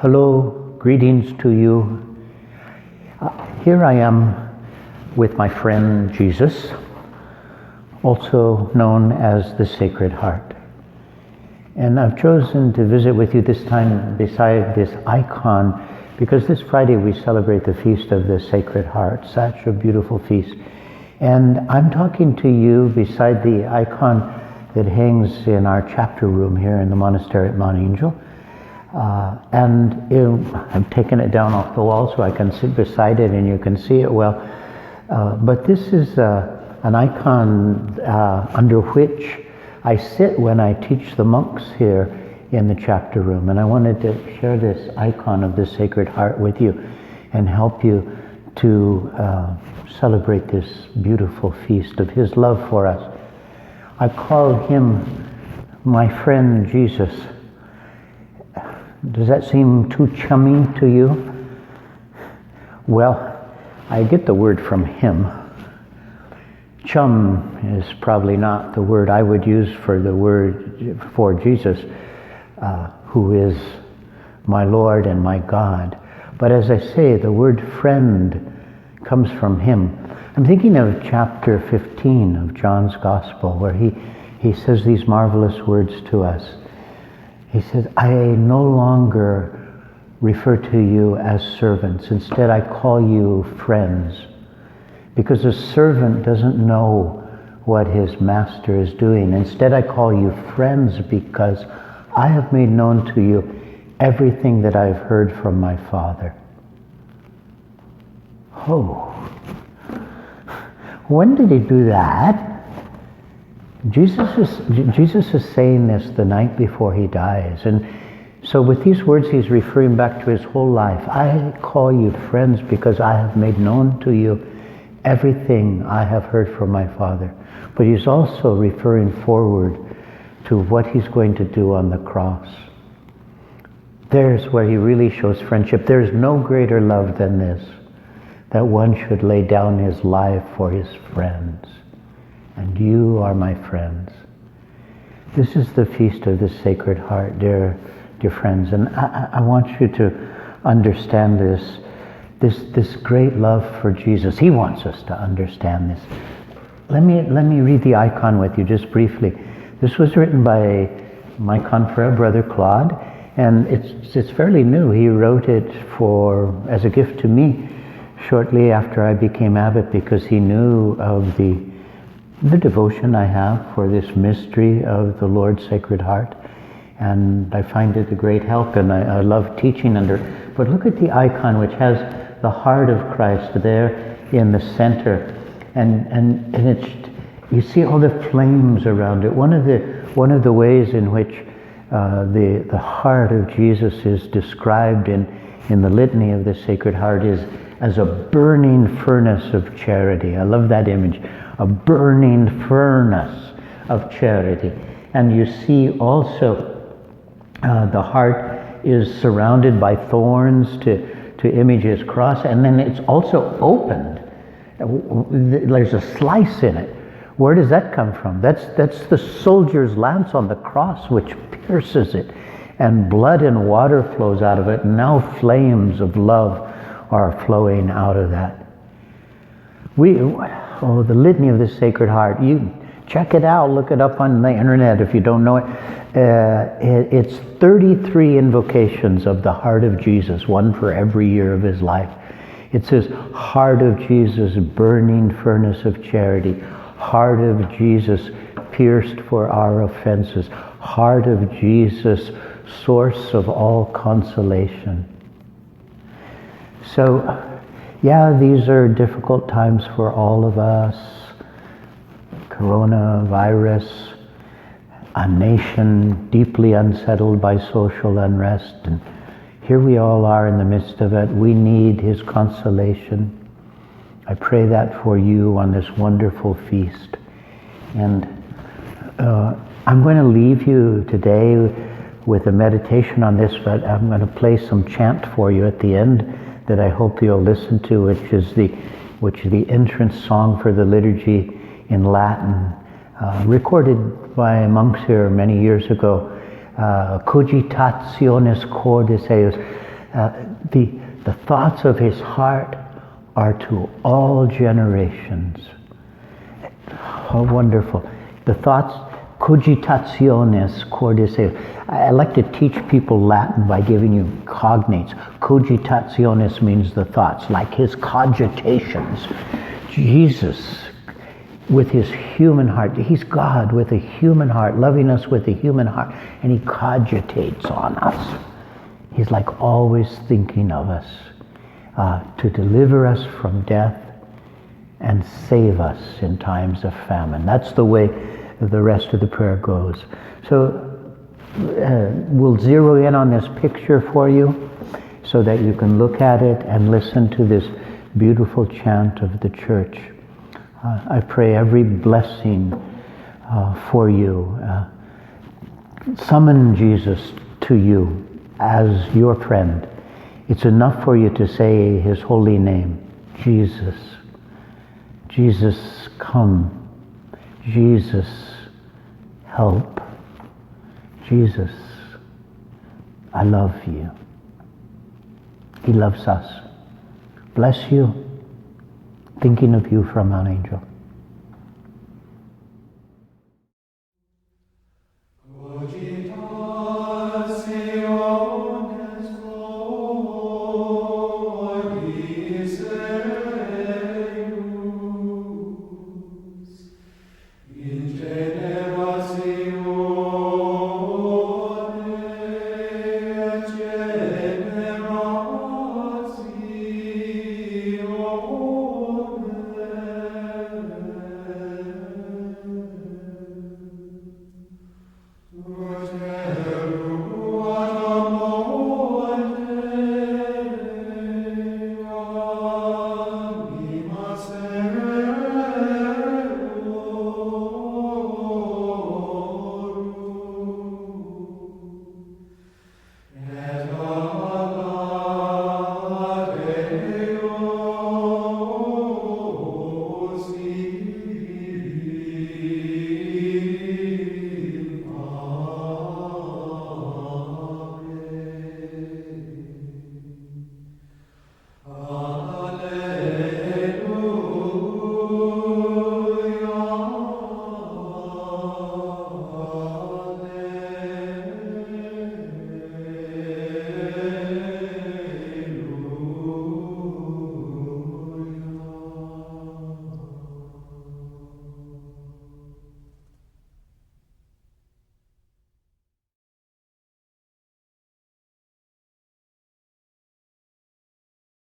Hello, greetings to you. Here I am with my friend Jesus, also known as the Sacred Heart. And I've chosen to visit with you this time beside this icon because this Friday we celebrate the Feast of the Sacred Heart, such a beautiful feast. And I'm talking to you beside the icon that hangs in our chapter room here in the monastery at Mount Angel. I've taken it down off the wall so I can sit beside it and you can see it well. But this is an icon under which I sit when I teach the monks here in the chapter room. And I wanted to share this icon of the Sacred Heart with you and help you to celebrate this beautiful feast of His love for us. I call Him my friend Jesus. Does that seem too chummy to you? Well, I get the word from him. Chum is probably not the word I would use for Jesus, who is my Lord and my God. But as I say, the word friend comes from him. I'm thinking of chapter 15 of John's Gospel, where he says these marvelous words to us. He says, I no longer refer to you as servants. Instead, I call you friends. Because a servant doesn't know what his master is doing. Instead, I call you friends because I have made known to you everything that I've heard from my Father. Oh. When did he do that? Jesus is saying this the night before he dies. And so with these words, he's referring back to his whole life. I call you friends because I have made known to you everything I have heard from my Father. But he's also referring forward to what he's going to do on the cross. There's where he really shows friendship. There's no greater love than this, that one should lay down his life for his friends. And you are my friends. This is the Feast of the Sacred Heart, dear friends. And I want you to understand this great love for Jesus. He wants us to understand this. Let me read the icon with you just briefly. This was written by my confrere, Brother Claude, and it's fairly new. He wrote it as a gift to me shortly after I became abbot, because he knew of the devotion I have for this mystery of the Lord's Sacred Heart. And I find it a great help, and I love teaching under it. But look at the icon, which has the heart of Christ there in the center. And it's, you see all the flames around it. One of the ways in which the heart of Jesus is described in the litany of the Sacred Heart is as a burning furnace of charity. I love that image. A burning furnace of charity. And you see also the heart is surrounded by thorns to image his cross, and then it's also opened. There's a slice in it. Where does that come from? That's the soldier's lance on the cross, which pierces it, and blood and water flows out of it, and now flames of love are flowing out of that. The Litany of the Sacred Heart. You check it out, look it up on the internet if you don't know it. It's 33 invocations of the heart of Jesus, one for every year of his life. It says, Heart of Jesus, burning furnace of charity. Heart of Jesus, pierced for our offenses. Heart of Jesus, source of all consolation. So, yeah, these are difficult times for all of us. Coronavirus, a nation deeply unsettled by social unrest, and here we all are in the midst of it. We need his consolation. I pray that for you on this wonderful feast. And I'm going to leave you today with a meditation on this, but I'm going to play some chant for you at the end that I hope you'll listen to, which is the entrance song for the liturgy in Latin, recorded by monks here many years ago. Cogitationis cordis eius, The thoughts of his heart are to all generations. How wonderful. The thoughts, cogitationes cordis eius. I like to teach people Latin by giving you cognates. Cogitationes means the thoughts, like his cogitations. Jesus, with his human heart, he's God with a human heart, loving us with a human heart, and he cogitates on us. He's like always thinking of us to deliver us from death and save us in times of famine. That's the way the rest of the prayer goes. So we'll zero in on this picture for you so that you can look at it and listen to this beautiful chant of the church. I pray every blessing for you. Summon Jesus to you as your friend. It's enough for you to say his holy name, Jesus. Jesus, come. Jesus, help. Jesus, I love you. He loves us. Bless you. Thinking of you from Mount Angel.